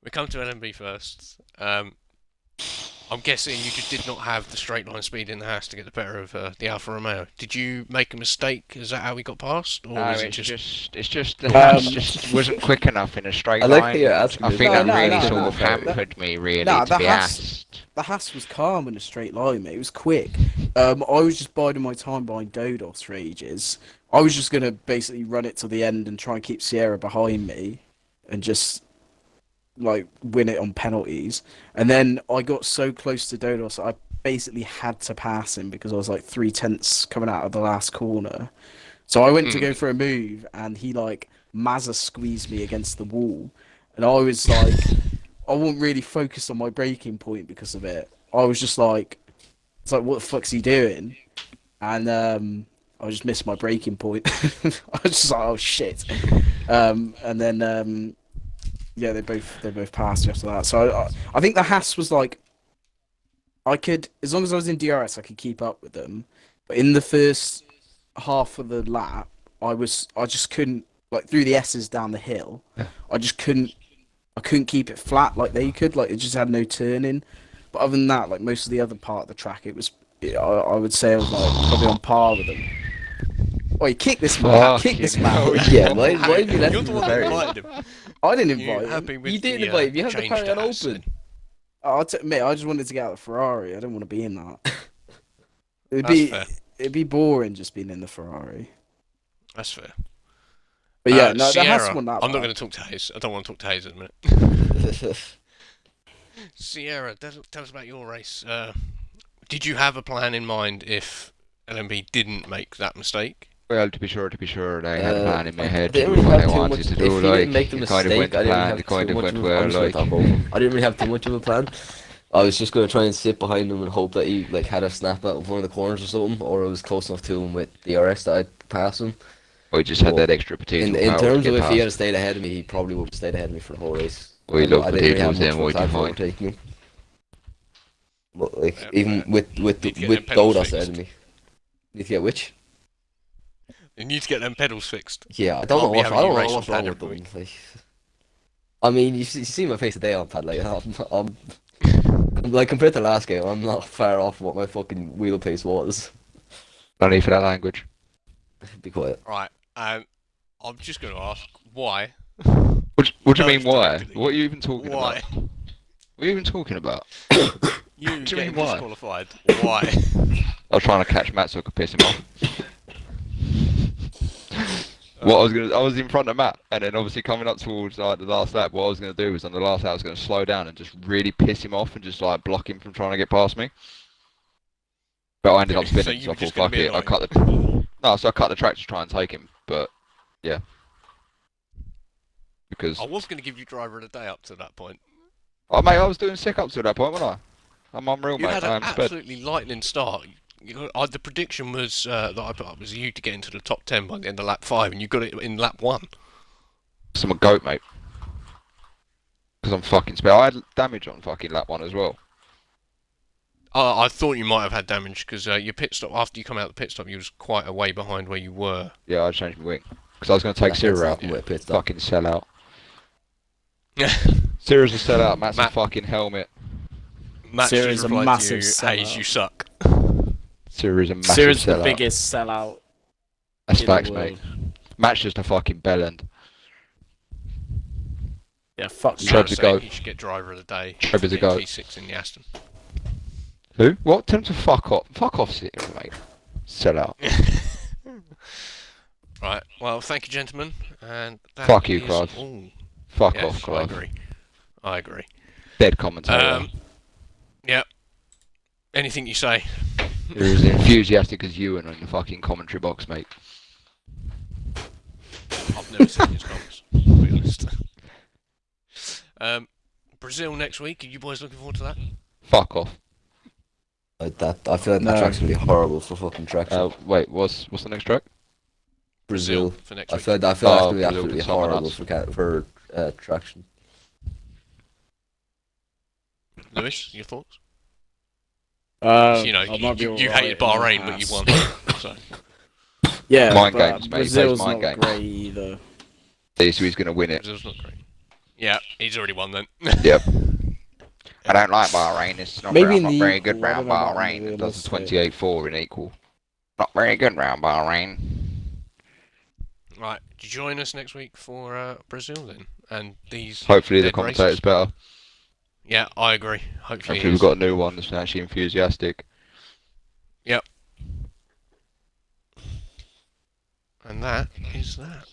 We come to LMB first. I'm guessing you just did not have the straight line speed in the house to get the better of the Alfa Romeo. Did you make a mistake? Is that how we got past, or No, was it it's just? it's just the house just wasn't quick enough in a straight I like line. how you're asking I me think that. that really No, sort no, of no. hampered me, really, Nah, to be the Haas- asked. The Haas was calm in a straight line, mate. It was quick. I was just biding my time behind Dodos for ages. I was just gonna basically run it to the end and try and keep Sierra behind me, and just like win it on penalties. And then I got so close to Dodos, I basically had to pass him because I was like 3/10 coming out of the last corner. So I went to go for a move, and he like Mazza squeezed me against the wall, and I was like, I wasn't really focused on my breaking point because of it. I was just like, it's like, what the fuck's he doing? And I just missed my breaking point. I was just like, oh shit. And then yeah, they both passed after that. So I think the Haas was like, I could, as long as I was in DRS, I could keep up with them. But in the first half of the lap, I just couldn't, like through the S's down the hill, I couldn't keep it flat like they could. Like it just had no turning. But other than that, like most of the other part of the track, I would say I was like probably on par with them. Oh, you kick this man! Kick this man! Yeah, why have you let You're him the in the one that party? invited him. I didn't You invite him. happy with You didn't the, invite him. You have the change party to on Haas open. Oh, mate, I just wanted to get out of the Ferrari. I didn't want to be in that. That's fair. It'd be boring just being in the Ferrari. That's fair. But yeah, no, the Sierra, Haas won that. I'm not bad. going to talk to Hayes. I don't want to talk to Hayes in a minute. Sierra, tell us about your race. Did you have a plan in mind if LMB didn't make that mistake? Well, to be sure, they had a plan in my I head didn't with really what have they too wanted much. to If do. he Like, didn't make the it kind of went mistake, to I didn't plan, have it kind too of much went of well, I'm just gonna like... talk over him. I didn't really have too much of a plan. I was just gonna try and sit behind him and hope that he like had a snap out of one of the corners or something, or I was close enough to him with the RS that I'd pass him. Or he just had Well, that extra potato In power to terms get of if he had past. stayed ahead of me, he probably would have stayed ahead of me for the whole race. We look I didn't really have potatoes much then, of a what do plan you for find? overtaking him. But like Yeah, even fair. with Need to get them pedals Dodos fixed. ahead of me. Need to get which? You need to get them pedals fixed. Yeah, I don't know Can't be what I having don't you know race what's on wrong pad with every them. Like, I mean, you see my face today on pad. Like, I'm like compared to last game, I'm not far off what my fucking wheel pace was. No need for that language. Be quiet. Right. I'm just going to ask why. What do you No, mean, why? directly. What are you even talking Why? about? What are you even talking about? You do you getting mean why? disqualified. Why? I was trying to catch Matt so I could piss him off. What I was in front of Matt, and then obviously coming up towards like the last lap, what I was gonna do was on the last lap I was gonna slow down and just really piss him off and just like block him from trying to get past me. But I ended up Okay, so spinning, you so I were thought, just gonna fuck be it. annoying. So I cut the track to try and take him, but yeah, because I was going to give you driver of the day up to that point. oh mate, I was doing sick up to that point, wasn't I? I'm unreal, You mate. had I an am sped. absolutely lightning start. The prediction was that I put up was you to get into the top 10 by the end of lap 5, and you got it in lap 1. I'm a goat, mate. Because I'm fucking sped. I had damage on fucking lap 1 as well. I thought you might have had damage because your pit stop, after you come out the pit stop, you was quite a way behind where you were. Yeah, I changed my wing because I was going to take That Sierra gets out. nothing with a pit stop. Fucking sell out. Yeah. Sierra's a sellout. Matt's a Matt- fucking helmet. Matt Sierra's just a replied massive to you, Hayes, sellout. you suck. Sierra's a massive Sierra's the sellout. biggest sellout That's in the facts, mate. world. Matt's just a fucking bellend. Yeah, fuck Trying Trevor's to a say goat. he should get driver of the day. Trevor's a Get goat. T6 in the Aston. Who? What? Tell him to fuck off. Fuck off, Sierra, mate. Sellout. Right. Well, thank you, gentlemen. And that Fuck you, is Clive. all. Fuck Yes, off, I Clive. agree. I agree. Dead commentator. Yep. Anything you say. You're as enthusiastic as you and on the fucking commentary box, mate. I've never seen his comments, to be honest. Brazil next week. Are you boys looking forward to that? Fuck off. I feel like that No. track's gonna be horrible for fucking traction. Wait, what's the next track? Brazil. for next I week. feel like that's gonna be Brazil absolutely can summon horrible us. for traction. Lewis, your thoughts? You you know, I might be you alright hated in the Bahrain, but you past. won. So. Yeah, Mind but games, mate. He plays Brazil's mind not games. great either. So he's going to win it. Brazil's not great. Yeah, he's already won then. Yep. I don't like Bahrain. It's not, Maybe very, in not the very equal, good I round don't know about Bahrain. the It does a realistic. 28-4 in equal. Not very good round Bahrain. Right, join us next week for Brazil then, and these. Hopefully the dead commentator's races. better. Yeah, I agree. Hopefully, Hopefully we've got a new one that's actually enthusiastic. And that is that.